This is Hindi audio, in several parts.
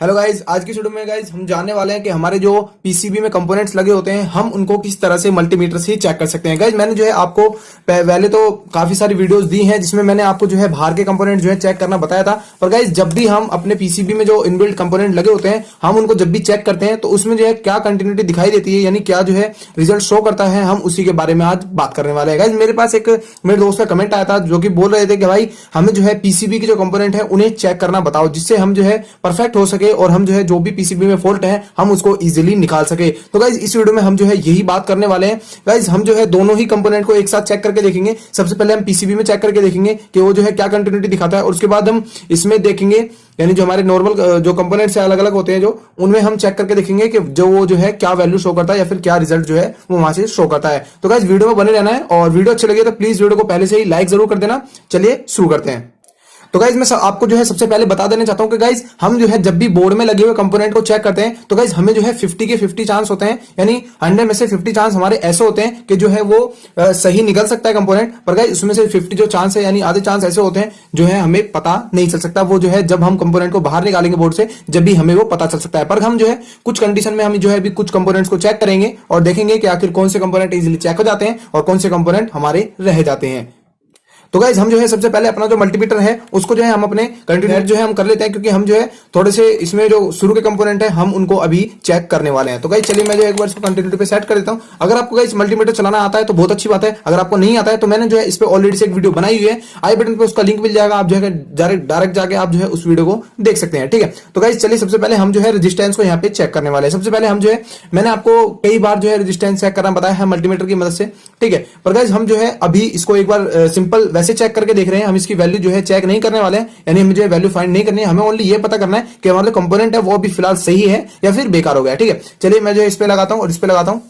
हेलो गाइज, आज की वीडियो में गाइज हम जानने वाले हैं कि हमारे जो पीसीबी में कंपोनेंट्स लगे होते हैं हम उनको किस तरह से मल्टीमीटर से चेक कर सकते हैं। गाइज मैंने जो है आपको पहले तो काफी सारी वीडियोस दी हैं जिसमें मैंने आपको जो है बाहर के कंपोनेंट जो है चेक करना बताया था। पर गाइज जब भी हम अपने पीसीबी में जो इनबिल्ट कंपोनेंट लगे होते हैं हम उनको जब भी चेक करते हैं तो उसमें जो है क्या कंटिन्यूटी दिखाई देती है, यानी क्या जो है रिजल्ट शो करता है, हम उसी के बारे में आज बात करने वाले हैं। गाइज मेरे पास एक मेरे दोस्त का कमेंट आया था जो कि बोल रहे थे कि भाई हमें जो है पीसीबी के जो कंपोनेंट है उन्हें चेक करना बताओ जिससे हम जो है परफेक्ट हो सके और हम जो है जो भी पीसीबी में फॉल्ट है हम उसको इजीली निकाल सके। तो गाइज इस वीडियो में हम जो है यही बात करने वाले हैं। गाइज हम जो है दोनों ही कंपोनेंट को एक साथ चेक करके देखेंगे। सबसे पहले हम पीसीबी में चेक करके देखेंगे कि वो जो है क्या कंटिन्यूटी दिखाता है और उसके बाद हम इसमें देखेंगे, यानी जो हमारे नॉर्मल जो कंपोनेंट्स अलग अलग होते हैं जो उनमें हम चेक करके देखेंगे कि जो वो जो है क्या वैल्यू शो करता है या फिर क्या रिजल्ट जो है वो वहां से शो करता है। तो गाइज वीडियो में बने रहना है और वीडियो अच्छी लगे तो प्लीज वीडियो को पहले से ही लाइक जरूर कर देना। चलिए शुरू करते हैं। तो गाइज मैं आपको जो है सबसे पहले बता देना चाहता हूं कि गाइज हम जो है जब भी बोर्ड में लगे हुए कंपोनेंट को चेक करते हैं तो गाइज हमें जो है 50 के 50 चांस होते हैं, यानी 100 में से 50 चांस हमारे ऐसे होते हैं कि जो है वो सही निकल सकता है कंपोनेंट। पर गाइज उसमें से 50 जो चांस है यानी आधे चांस ऐसे होते हैं जो है हमें पता नहीं चल सकता। वो जो है जब हम कंपोनेंट को बाहर निकालेंगे बोर्ड से जब भी हमें वो पता चल सकता है। पर हम जो है कुछ कंडीशन में हम जो है अभी कुछ कंपोनेंट्स को चेक करेंगे और देखेंगे कि आखिर कौन से कंपोनेंट इजीली चेक हो जाते हैं और कौन से कंपोनेंट हमारे रह जाते हैं। तो गाइज हम जो है सबसे पहले अपना जो मल्टीमीटर है उसको जो है हम अपने कंटिन्यूटी जो है हम कर लेते हैं, क्योंकि हम जो है थोड़े से इसमें जो शुरू के कंपोनेंट है हम उनको अभी चेक करने वाले हैं। तो गाइज चलिए मैं जो एक बार इसको कंटिन्यूटी पे सेट कर देता हूं। अगर आपको गाइज मल्टीमीटर चलाना आता है तो बहुत अच्छी बात है, अगर आपको नहीं आता है तो मैंने जो है इस पे ऑलरेडी से एक वीडियो बनाई हुई है, आई बटन पे उसका लिंक मिल जाएगा, आप जो है डायरेक्ट जाके आप जो है उस वीडियो को देख सकते हैं। ठीक है, तो गाइज चलिए सबसे पहले हम जो है रेजिस्टेंस को यहाँ पे चेक करने वाले हैं। सबसे पहले हम जो है मैंने आपको कई बार जो है रेजिस्टेंस चेक करना बताया है मल्टीमीटर की मदद से। ठीक है, पर गाइज हम जो है अभी इसको एक बार सिंपल वैसे चेक करके देख रहे हैं। हम इसकी वैल्यू जो है चेक नहीं करने वाले हैं, यानी हमें जो है वैल्यू फाइंड नहीं करनी है, हमें ओनली ये पता करना है कि हमारा कंपोनेंट है वो भी फिलहाल सही है या फिर बेकार हो गया। ठीक है, चलिए मैं जो है इस पे लगाता हूं और इस पे लगाता हूं।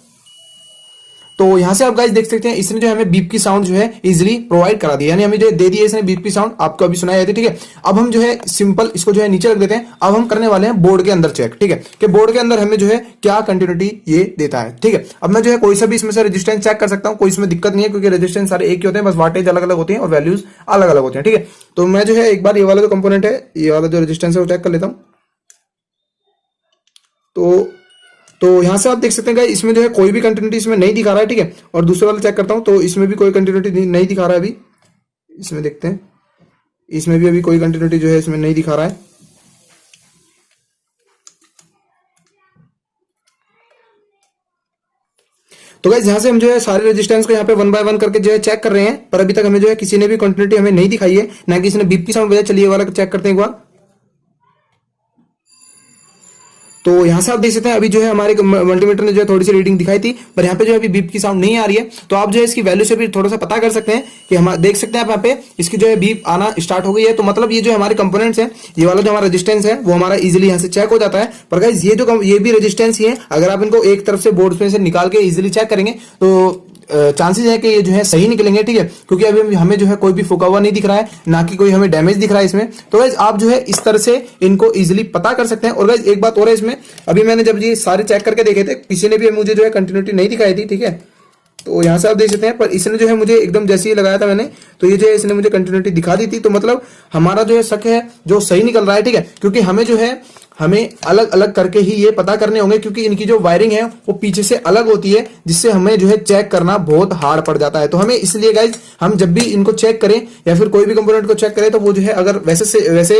तो यहां से आप गाइस देख सकते हैं इसने जो हमें बीप की साउंड जो है इजीली प्रोवाइड करा दी, यानी हमें जो दे दी है इसने बीप की साउंड, आपको अभी सुनाई देती है। ठीक है, अब हम जो है सिंपल इसको जो है नीचे रख देते हैं। अब हम करने वाले हैं बोर्ड के अंदर चेक। ठीक है, कि बोर्ड के अंदर हमें जो है क्या कंटिन्यूटी ये देता है। ठीक है, अब मैं जो है कोई सा भी इसमें से रेजिस्टेंस चेक कर सकता हूं, कोई इसमें दिक्कत नहीं है क्योंकि रेजिस्टेंस सारे एक ही होते हैं, बस वाटेज अलग अलग होती है और वैल्यूज अलग अलग होते हैं। ठीक है, तो मैं जो है एक बार ये वाला जो कंपोनेंट है, ये वाला जो रेजिस्टेंस है वो चेक कर लेता हूं। तो यहां से आप देख सकते हैं इसमें जो है कोई भी कंटिन्यूटी इसमें नहीं दिखा रहा है। ठीक है, और दूसरे वाला चेक करता हूं तो इसमें भी कोई कंटिन्यूटी नहीं दिखा रहा है। अभी इसमें देखते हैं, इसमें भी अभी कोई कंटिन्यूटी जो है इसमें नहीं दिखा रहा है। तो गाइस यहां से हम जो है सारे रेजिस्टेंस को यहाँ पे 1 बाय 1 करके जो है चेक कर रहे हैं, पर अभी तक हमें जो है किसी ने भी कंटिन्यूटी हमें नहीं दिखाई है, ना किसी ने बीप की साउंड बजाई। चलिए वाला चेक करते हैं एक बार। तो यहां से आप देख सकते हैं अभी जो है हमारे मल्टीमीटर ने जो है थोड़ी सी रीडिंग दिखाई थी, पर यहाँ पे जो है अभी बीप की साउंड नहीं आ रही है। तो आप जो है इसकी वैल्यू से भी थोड़ा सा पता कर सकते हैं कि हम देख सकते हैं आप यहाँ पे इसकी जो है बीप आना स्टार्ट हो गई है। तो मतलब ये जो हमारे कंपोनेंट्स है, ये वाला जो हमारा रेजिस्टेंस है वो हमारा इजिली यहाँ से चेक हो जाता है। पर गाइस ये भी रेजिस्टेंस ही है, अगर आप इनको एक तरफ से बोर्ड में से निकाल के इजिली चेक करेंगे तो चांसेस है कि ये जो है सही निकलेंगे। ठीक है, क्योंकि अभी हमें जो है कोई भी फूका हुआ नहीं दिख रहा है, ना कि कोई हमें डैमेज दिख रहा है इसमें। तो गाइस आप जो है इस तरह से इनको इजीली पता कर सकते हैं। और गाइस एक बात और है इसमें, अभी मैंने जब ये सारे चेक करके देखे थे किसी ने भी मुझे जो है कंटिन्यूटी नहीं दिखाई थी। ठीक है, तो यहां से आप देख सकते हैं, पर इसने जो है मुझे एकदम जैसे ही लगाया था मैंने तो ये जो है इसने मुझे कंटिन्यूटी दिखा दी थी। तो मतलब हमारा जो है शक है जो सही निकल रहा है। ठीक है, क्योंकि हमें जो है हमें अलग अलग करके ही ये पता करने होंगे, क्योंकि इनकी जो वायरिंग है वो पीछे से अलग होती है, जिससे हमें जो है चेक करना बहुत हार्ड पड़ जाता है। तो हमें इसलिए गाइज हम जब भी इनको चेक करें या फिर कोई भी कंपोनेंट को चेक करें तो वो जो है अगर वैसे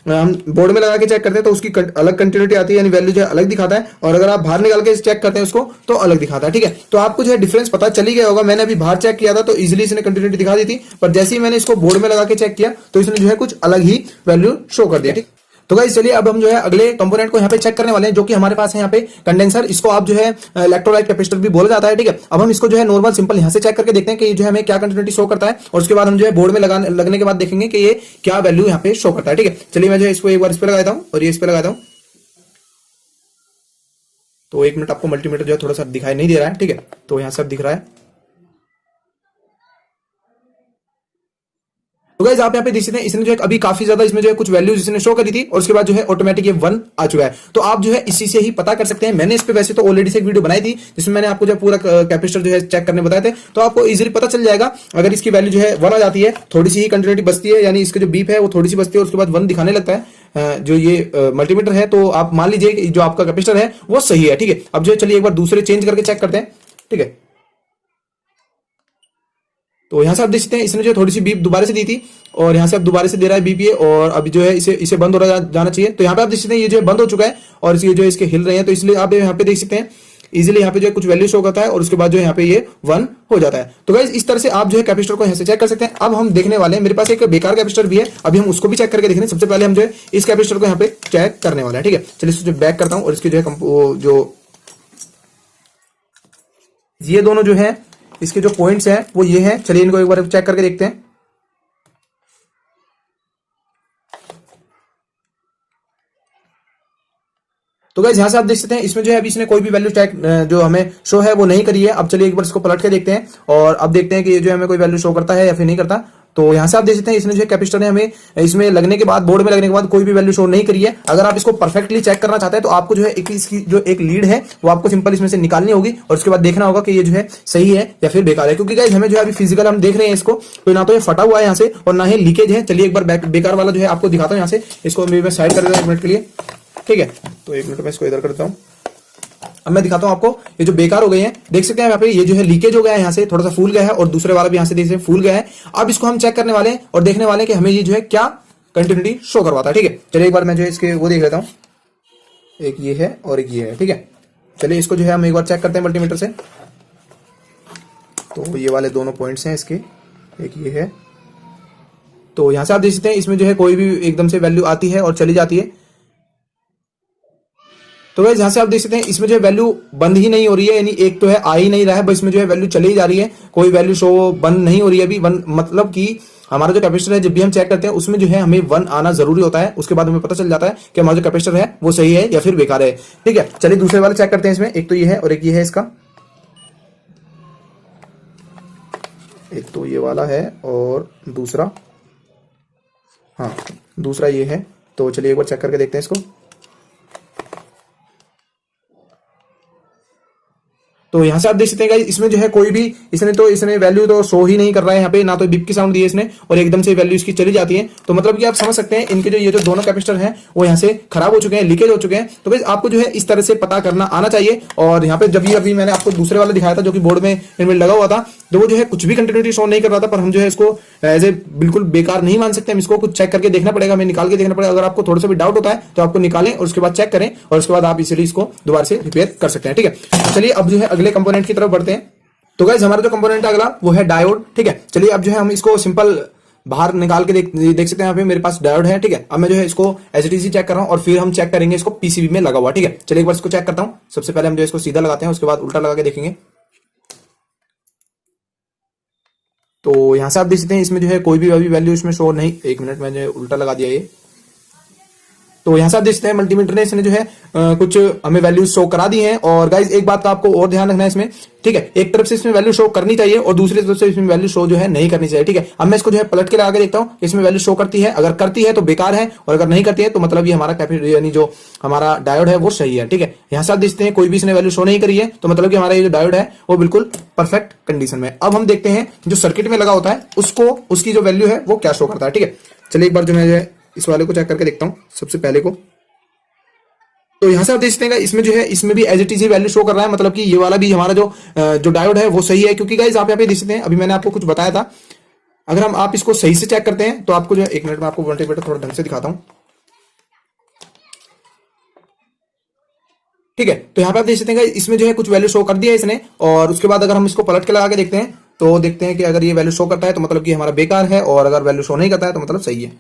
हम बोर्ड में लगा के चेक करते हैं तो उसकी अलग कंटिन्यूटी आती है, यानी वैल्यू जो है अलग दिखाता है, और अगर आप बाहर निकाल के चेक करते हैं उसको तो अलग दिखाता है। ठीक है, तो आपको जो है डिफरेंस पता चली गया होगा। मैंने अभी बाहर चेक किया था तो इजीली इसने कंटिन्यूटी दिखा दी थी, पर जैसे ही मैंने इसको बोर्ड में लगा के चेक किया तो इसने जो है कुछ अलग ही वैल्यू शो कर दिया। ठीक, तो गाइस चलिए अब हम जो है अगले कंपोनेंट को यहाँ पे चेक करने वाले हैं, जो कि हमारे पास है यहाँ पे कंडेंसर। इसको आप जो है इलेक्ट्रोलाइट कैपेसिटर भी बोला जाता है। ठीक है, अब हम इसको जो है नॉर्मल सिंपल यहाँ से चेक करके देखते हैं कि जो है हमें क्या कंटिन्यूटी शो करता है, और उसके बाद हम जो है बोर्ड में लगने के बाद देखेंगे कि ये क्या वैल्यू यहाँ पे शो करता है। ठीक है, चलिए मैं जो है इसको एक बार इस पे लगाता हूँ और ये इस पे लगाता हूँ। तो एक मिनट, आपको मल्टीमीटर जो है थोड़ा सा दिखाई नहीं दे रहा है। ठीक है, तो यहाँ से अब दिख रहा है। तो गाइस आप यहाँ पे देख सकते हैं इसने जो है अभी काफी ज्यादा इसमें जो है कुछ वैल्यूज इसने शो करी थी और उसके बाद जो है ऑटोमेटिक ये 1 आ चुका है। तो आप जो है इसी से ही पता कर सकते हैं। मैंने इस पे वैसे तो ऑलरेडी से एक वीडियो बनाई थी जिसमें मैंने आपको जो पूरा कैपेसिटर जो है चेक करने बताए थे, तो आपको इजीली पता चल जाएगा। अगर इसकी वैल्यू जो है 1 आ जाती है, थोड़ी सी ही कंटिन्यूटी बचती है, यानी इसका जो बीप है वो थोड़ी सी बचती है और उसके बाद 1 दिखाने लगता है जो ये मल्टीमीटर है, तो आप मान लीजिए कि जो आपका कैपेसिटर है वो सही है। ठीक है, अब जो है चलिए एक बार दूसरे चेंज करके चेक करते हैं। ठीक है, तो यहां से आप देख सकते हैं इसने जो थोड़ी सी बीप दोबारा से दी थी और यहां से अब दोबारा से दे रहा है बीप ये, और अभी जो है इसे बंद हो रहा जाना चाहिए। तो यहां पे आप देख सकते हैं ये जो है बंद हो चुका है और ये जो है इसके हिल रहे हैं, तो इसलिए आप यहां पे देख सकते हैं इजीली यहाँ पे जो है कुछ वैल्यू शो करता है और उसके बाद जो है यहाँ पे ये 1 हो जाता है। तो गाइस इस तरह से आप जो है कैपेसिटर को यहाँ से चेक कर सकते हैं। अब हम देखने वाले हैं, मेरे पास एक बेकार कैपेसिटर भी है, अभी हम उसको भी चेक करके देखेंगे। सबसे पहले हम जो है इस कैपेसिटर को यहाँ पे चेक करने वाले हैं। ठीक है, चलिए इसको बैक करता हूँ और इसके जो है जो ये दोनों जो है इसके जो पॉइंट्स हैं वो ये हैं। चलिए इनको एक बार चेक करके देखते हैं। तो गाइस यहां से आप देख सकते हैं इसमें जो है अभी इसने कोई भी वैल्यू चेक जो हमें शो है वो नहीं करी है। अब चलिए एक बार इसको पलट के देखते हैं और अब देखते हैं कि ये जो हमें कोई वैल्यू शो करता है या फिर नहीं करता। तो यहां से आप देख सकते हैं इसने जो कैपेसिटर ने हमें इसमें लगने के बाद, बोर्ड में लगने के बाद कोई भी वैल्यू शो नहीं करी है। अगर आप इसको परफेक्टली चेक करना चाहते हैं तो आपको जो है इसकी जो एक लीड है वो आपको सिंपल इसमें से निकालनी होगी और उसके बाद देखना होगा कि ये जो है सही है या फिर बेकार है। क्योंकि गाइस हमें जो है अभी फिजिकल हम देख रहे हैं इसको, तो ना तो ये फटा हुआ है यहाँ से और ना ही लीकेज है। चलिए एक बार बेकार वाला जो है आपको दिखाता हूँ। यहाँ से इसको मैं साइड कर देता हूँ 1 मिनट के लिए। ठीक है, तो 1 मिनट में इसको इधर करता हूँ। अब मैं दिखाता हूं आपको ये जो बेकार हो गए हैं, देख सकते हैं यहाँ पे ये जो है लीकेज हो गया है, यहाँ से थोड़ा सा फूल गया है और दूसरे वाला भी यहाँ से देख सकते हैं फूल गया है। अब इसको हम चेक करने वाले हैं और देखने वाले हैं कि हमें ये जो है क्या कंटिन्यूटी शो करवाता है। ठीक है, चलिए एक बार मैं जो है इसके वो देख लेता हूँ, एक ये है और एक ये है। ठीक है, चलिए इसको जो है हम एक बार चेक करते हैं मल्टीमीटर से। तो ये वाले दोनों पॉइंट्स हैं इसके, एक ये है। तो यहां से आप देख सकते हैं इसमें जो है कोई भी एकदम से वैल्यू आती है और चली जाती है। तो गाइस यहां से आप देख सकते हैं इसमें जो है वैल्यू बंद ही नहीं हो रही है, यानी एक तो है आ ही नहीं रहा है, बस इसमें जो है वैल्यू चली ही जा रही है, कोई वैल्यू शो बंद नहीं हो रही है अभी। मतलब कि हमारा जो कैपेसिटर है जब भी हम चेक करते हैं उसमें जो है हमें 1 आना जरूरी होता है। उसके बाद हमें पता चल जाता है कि हमारा जो कैपेसिटर है वो सही है या फिर बेकार है। ठीक है, चलिए दूसरे वाले चेक करते हैं। इसमें एक तो ये है और एक ये है इसका, एक तो ये वाला है और दूसरा, हाँ दूसरा ये है। तो चलिए एक बार चेक करके देखते हैं इसको। तो यहां से आप देख सकते हैं गाइस इसमें जो है कोई भी इसने वैल्यू तो शो ही नहीं कर रहा है। यहाँ पे ना तो बिप की साउंड दी है इसने और एकदम से वैल्यू इसकी चली जाती है। तो मतलब कि आप समझ सकते हैं इनके जो ये जो दोनों कैपेसिटर हैं वो यहाँ से खराब हो चुके हैं, लीकेज हो चुके हैं। तो गाइस आपको जो है इस तरह से पता करना आना चाहिए। और यहाँ पे जब ये अभी मैंने आपको दूसरे वाला दिखाया था जो कि बोर्ड में इनमें लगा हुआ था, तो वो जो है कुछ भी कंटिन्यूटी शो नहीं कर रहा था, पर हम जो है इसको एज ए बिल्कुल बेकार नहीं मान सकते। हम इसको कुछ चेक करके देखना पड़ेगा, हमें निकाल के देखना पड़ेगा। अगर आपको थोड़ा सा भी डाउट होता है तो आपको निकालें और उसके बाद चेक करें और उसके बाद आप इसीलिए इसको दोबारा से रिपेयर कर सकते हैं। ठीक है, चलिए अब जो है अगले कंपोनेंट की तरफ बढ़ते हैं। तो गाइस हमारा जो कंपोनेंट अगला वो है डायोड। ठीक है, चलिए अब जो है हम इसको सिंपल बाहर निकाल के देख सकते हैं। यहाँ पे मेरे पास डायोड है। ठीक है, अब मैं जो है इसको एज इट इज चेक कर रहा हूँ और फिर हम चेक करेंगे इसको पीसीबी में लगा हुआ। ठीक है, चलिए एक बार इसको चेक करता हूँ। सबसे पहले हम जो इसको सीधा लगाते हैं, उसके बाद उल्टा लगा के देखेंगे। तो यहां से आप देख सकते हैं इसमें जो है कोई भी अभी वैल्यू इसमें शो नहीं। 1 मिनट में जो उल्टा लगा दिया ये। तो यहां से आप देख सकते हैं मल्टीमीटर ने इसने जो है कुछ हमें वैल्यू शो करा दी हैं। और गाइज एक बात का आपको और ध्यान रखना है इसमें। ठीक है, एक तरफ से इसमें वैल्यू शो करनी चाहिए और दूसरी तरफ से इसमें वैल्यू शो जो है नहीं करनी चाहिए। ठीक है, अब मैं इसको जो है पलट के लगा के देखता हूं, इसमें वैल्यू शो करती है। अगर करती है तो बेकार है और अगर नहीं करती है तो मतलब ये हमारा कैपेसिटर यानी जो हमारा डायोड है वो सही है। ठीक है, यहां से आप देखते हैं कोई भी इसने वैल्यू शो नहीं करी है, तो मतलब कि हमारा ये जो डायोड है वो बिल्कुल परफेक्ट कंडीशन में। अब हम देखते हैं जो सर्किट में लगा होता है उसको, उसकी जो वैल्यू है वो क्या शो करता है। ठीक है, चलिए एक बार जो मैं इस वाले को चेक करके देखता हूं सबसे पहले को। तो यहां से आप देख सकते हैं इसमें जो है इसमें भी as it is value show कर रहा है, मतलब कि ये वाला भी हमारा जो डायोड है वो सही है। क्योंकि गाइस आप यहाँ पे देख सकते हैं अभी मैंने आपको कुछ बताया था, अगर हम आप इसको सही से चेक करते हैं तो आपको जो है 1 मिनट में आपको मल्टीमीटर थोड़ा ढंग से दिखाता हूं। ठीक है, तो यहाँ पे आप देख सकते हैं इसमें जो है कुछ वैल्यू शो कर दिया है इसने। और उसके बाद अगर हम इसको पलट के लगा के देखते हैं तो देखते हैं कि अगर ये वैल्यू शो करता है तो मतलब कि हमारा बेकार है और अगर वैल्यू शो नहीं करता है तो मतलब सही है।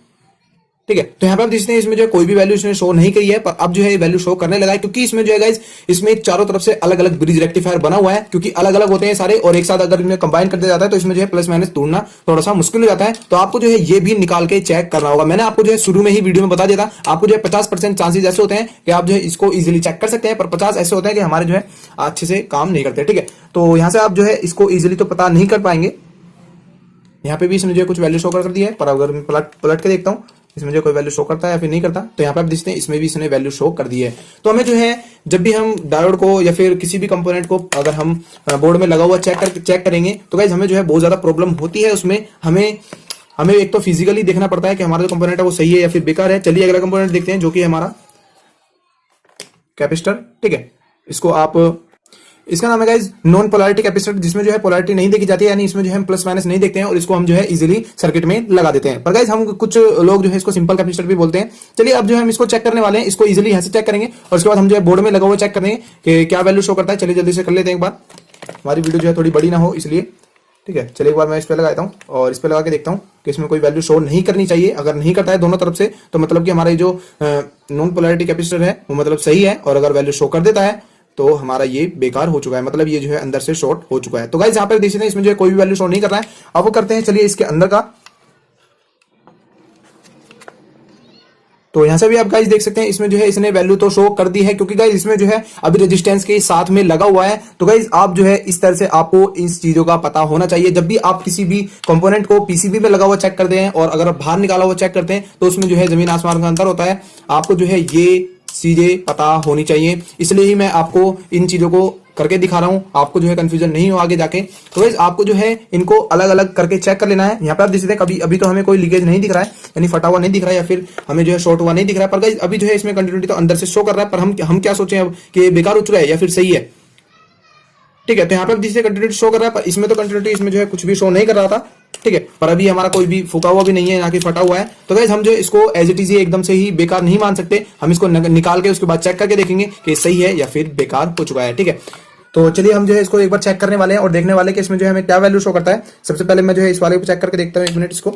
ठीक है, तो यहाँ पे आप देखते हैं इसमें जो है कोई भी वैल्यू इसने शो नहीं करी है, पर अब जो है वैल्यू शो करने लगा है। क्योंकि इसमें जो है गाइस इसमें चारों तरफ से अलग अलग ब्रिज रेक्टिफायर बना हुआ है, क्योंकि अलग अलग होते हैं सारे और एक साथ अगर इन्हें कंबाइन कर दिया जाता है तो इसमें जो है प्लस माइनस ढूंढना थोड़ा सा मुश्किल हो जाता है। तो आपको जो है ये भी निकाल के चेक करना होगा। मैंने आपको जो है शुरू में ही वीडियो में बता दिया था, आपको जो है 50% चांसेस ऐसे होते हैं कि आप जो है इसको इजिली चेक कर सकते हैं, पर 50 ऐसे होते हैं कि हमारे जो है अच्छे से काम नहीं करते। ठीक है, तो यहां से आप जो है इसको इजिली तो पता नहीं कर पाएंगे। यहाँ पे भी इसने जो कुछ वैल्यू शो कर दी है, पर अगर मैं पलट के देखता हूँ इसमें जो कोई वैल्यू शो करता है या फिर नहीं करता, तो यहाँ पे आप देखते हैं इसमें भी इसने वैल्यू शो कर दी है। तो हमें जो है जब भी हम डायोड को या फिर किसी भी कंपोनेंट को अगर हम बोर्ड में लगा हुआ चेक करेंगे तो गाइज हमें जो है बहुत ज्यादा प्रॉब्लम होती है उसमें। हमें एक तो फिजिकली देखना पड़ता है कि हमारा जो कंपोनेंट है वो सही है या फिर बेकार है। चलिए अगला कंपोनेंट देखते हैं जो कि हमारा कैपेसिटर, ठीक है। इसका नाम है गाइज नॉन पोलैरिटी कैपेसिटर, जिसमें जो है पोलैरिटी नहीं देखी जाती है, यानी इसमें जो है हम प्लस माइनस नहीं देखते हैं और इसको हम जो है इजीली सर्किट में लगा देते हैं। पर गाइज हम कुछ लोग जो है इसको सिंपल कैपेसिटर भी बोलते हैं। चलिए अब जो है हम इसको चेक करने वाले हैं, इसको इजीली यहाँ से चेक करेंगे और उसके बाद हम जो है बोर्ड में लगा हुआ चेक करेंगे कि क्या वैल्यू शो करता है। चलिए जल्दी से कर लेते हैं एक बार, हमारी वीडियो जो है थोड़ी बड़ी ना हो इसलिए, ठीक है। चलिए एक बार मैं इस पर लगाता हूँ और इस पर लगा के देखता हूँ कि इसमें कोई वैल्यू शो नहीं करनी चाहिए। अगर नहीं करता है दोनों तरफ से तो मतलब कि हमारा जो नॉन पोलैरिटी कैपेसिटर है वो मतलब सही है, और अगर वैल्यू शो कर देता है तो हमारा ये बेकार हो चुका है, मतलब ये जो है अंदर से शॉर्ट हो चुका है। तो गाइस यहाँ पे देख सकते हैं इसमें जो है कोई भी वैल्यू शो नहीं कर रहा है। अब वो करते हैं, चलिए इसके अंदर का, तो यहां से भी आप गाइस देख सकते हैं इसमें जो है इसने वैल्यू तो शो कर दी है, क्योंकि गाइस इसमें जो है अभी रेजिस्टेंस के साथ में लगा हुआ है। तो गाइस आप जो है इस तरह से आपको इस चीजों का पता होना चाहिए। जब भी आप किसी भी कंपोनेंट को पीसीबी में लगा हुआ चेक करते हैं और अगर आप बाहर निकाला हुआ चेक करते हैं तो उसमें जो है जमीन आसमान का अंतर होता है। आपको जो है ये चीजें पता होनी चाहिए, इसलिए ही मैं आपको इन चीजों को करके दिखा रहा हूं, आपको जो है कंफ्यूजन नहीं हो आगे जाके। तो गाइस आपको जो है इनको अलग अलग करके चेक कर लेना है। यहाँ पे आप देख सकते हैं कभी अभी तो हमें कोई लीकेज नहीं दिख रहा है, यानी फटा हुआ नहीं दिख रहा है या फिर हमें जो है शॉर्ट हुआ नहीं दिख रहा है। पर गाइस अभी जो है इसमें कंटिन्यूटी तो अंदर से शो कर रहा है, पर हम क्या सोचे अब कि बेकार हो चुका है या फिर सही है, ठीक है। तो यहाँ पे जिससे कंटिन्यूटी शो कर रहा है, पर इसमें तो कंटिन्यूटी इसमें जो है कुछ भी शो नहीं कर रहा था, ठीक है। पर अभी हमारा कोई भी फूका हुआ भी नहीं है, ना कि फटा हुआ है। तो गाइस हम जो इसको एज इट इज एकदम से ही बेकार नहीं मान सकते, हम इसको निकाल के उसके बाद चेक करके देखेंगे कि सही है या फिर बेकार हो चुका है, ठीक है। तो चलिए हम जो है इसको एक बार चेक करने वाले हैं और देखने वाले कि इसमें जो है हमें क्या वैल्यू शो करता है। सबसे पहले मैं जो है इस वाले को चेक करके देखता हूँ, एक मिनट इसको।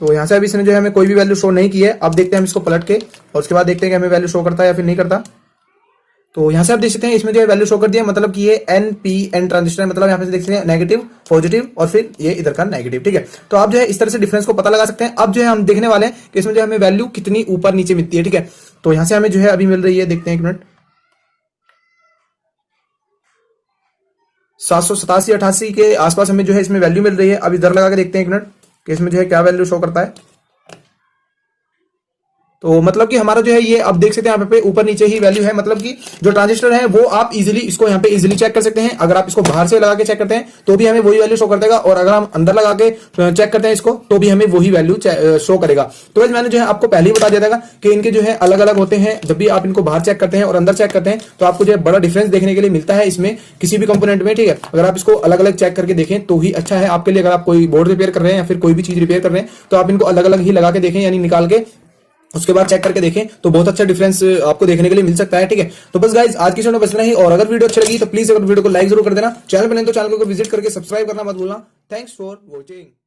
तो यहाँ से अभी इसने जो है हमें कोई भी वैल्यू शो नहीं की है। अब देखते हैं हम इसको पलट के और उसके बाद देखते हैं कि हमें वैल्यू शो करता है या फिर नहीं करता। तो यहाँ से आप देख सकते हैं इसमें जो है वैल्यू शो कर दिया, मतलब कि ये NPN ट्रांजिस्टर है, मतलब यहाँ पे देख सकते हैं नेगेटिव पॉजिटिव और फिर ये इधर का नेगेटिव, ठीक है। तो आप जो है इस तरह से डिफरेंस को पता लगा सकते हैं। अब जो है हम देखने वाले हैं कि इसमें जो हमें वैल्यू कितनी ऊपर नीचे मिलती है, ठीक है। तो यहाँ से हमें जो है अभी मिल रही है, देखते हैं एक मिनट, 787-88 के आसपास हमें जो है इसमें वैल्यू मिल रही है। अब इधर लगा के देखते हैं एक मिनट कि इसमें जो है क्या वैल्यू शो करता है। तो मतलब कि हमारा जो है ये अब देख सकते हैं यहाँ पे ऊपर नीचे ही वैल्यू है, मतलब कि जो ट्रांजिस्टर है वो आप इजीली इसको यहाँ पे इजीली चेक कर सकते हैं। अगर आप इसको बाहर से लगा के चेक करते हैं तो भी हमें वही वैल्यू शो कर देगा, और अगर हम अंदर लगा के चेक करते हैं इसको तो भी हमें वही वैल्यू शो करेगा। तो मैंने जो है आपको पहले ही बता दिया था कि इनके जो है अलग अलग होते हैं। जब भी आप इनको बाहर चेक करते हैं और अंदर चेक करते हैं तो आपको जो है बड़ा डिफरेंस देखने के लिए मिलता है इसमें किसी भी कंपोनेंट में, ठीक है। अगर आप इसको अलग अलग चेक करके देखें तो ही अच्छा है आपके लिए। अगर आप कोई बोर्ड रिपेयर कर रहे हैं या फिर कोई भी चीज रिपेयर कर रहे हैं तो आप इनको अलग अलग ही लगा के देखें, यानी निकाल के उसके बाद चेक करके देखें तो बहुत अच्छा डिफरेंस आपको देखने के लिए मिल सकता है, ठीक है। तो बस गाइज आज की वीडियो में बस इतना ही, और अगर वीडियो अच्छी लगी तो प्लीज अगर वीडियो को लाइक जरूर कर देना, चैनल पर नहीं तो चैनल को विजिट करके सब्सक्राइब करना मत भूलना। Thanks for watching.